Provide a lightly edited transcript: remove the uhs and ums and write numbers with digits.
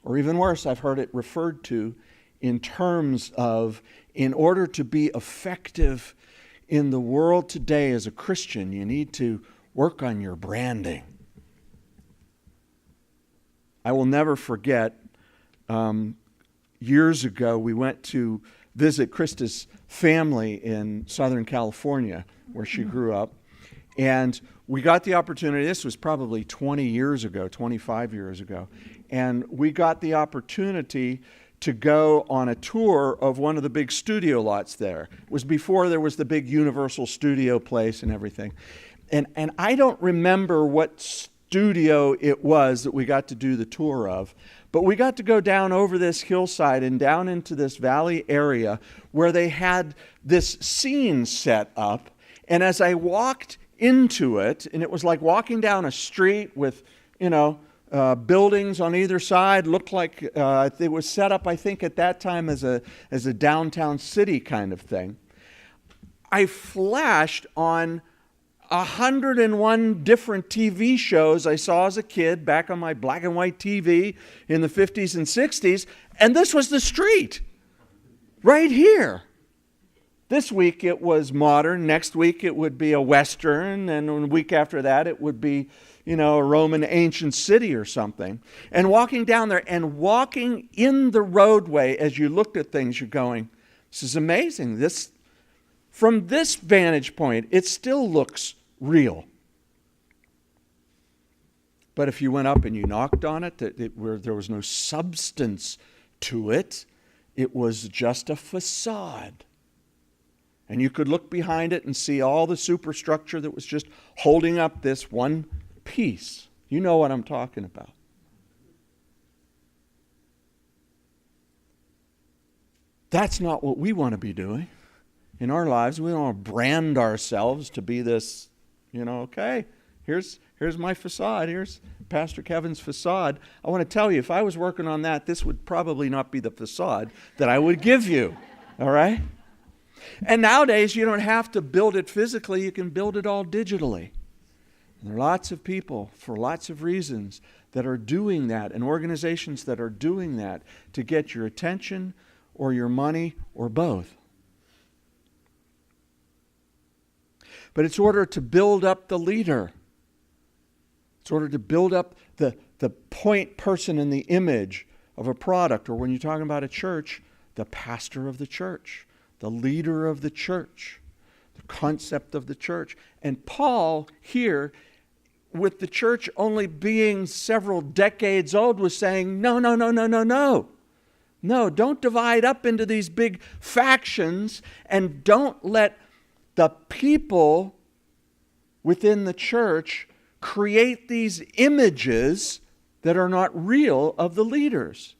Or even worse, I've heard it referred to in terms of, in order to be effective in the world today as a Christian, you need to work on your branding. I will never forget, years ago we went to visit Krista's family in Southern California, where she grew up. And we got the opportunity, this was probably 20 years ago, 25 years ago, and we got the opportunity to go on a tour of one of the big studio lots there. It was before there was the big Universal Studio place and everything. And I don't remember what studio it was that we got to do the tour of, but we got to go down over this hillside and down into this valley area where they had this scene set up. And as I walked into it, and it was like walking down a street with, buildings on either side, looked like it was set up, I think, at that time as a downtown city kind of thing. I flashed on 101 different TV shows I saw as a kid back on my black and white TV in the 50s and 60s, and this was the street, right here. This week it was modern, next week it would be a Western, and a week after that it would be, a Roman ancient city or something. And walking down there and walking in the roadway as you looked at things, you're going, this is amazing. From this vantage point, it still looks real. But if you went up and you knocked on it, where there was no substance to it, it was just a facade. And you could look behind it and see all the superstructure that was just holding up this one piece. You know what I'm talking about. That's not what we want to be doing in our lives. We don't want to brand ourselves to be this, okay, here's my facade. Here's Pastor Kevin's facade. I want to tell you, if I was working on that, this would probably not be the facade that I would give you. All right? And nowadays, you don't have to build it physically. You can build it all digitally. And there are lots of people, for lots of reasons, that are doing that, and organizations that are doing that to get your attention or your money or both. But it's in order to build up the leader. It's in order to build up the point person in the image of a product, or when you're talking about a church, the pastor of the church, the leader of the church, the concept of the church. And Paul here, with the church only being several decades old, was saying, no. No, don't divide up into these big factions, and don't let the people within the church create these images that are not real of the leaders.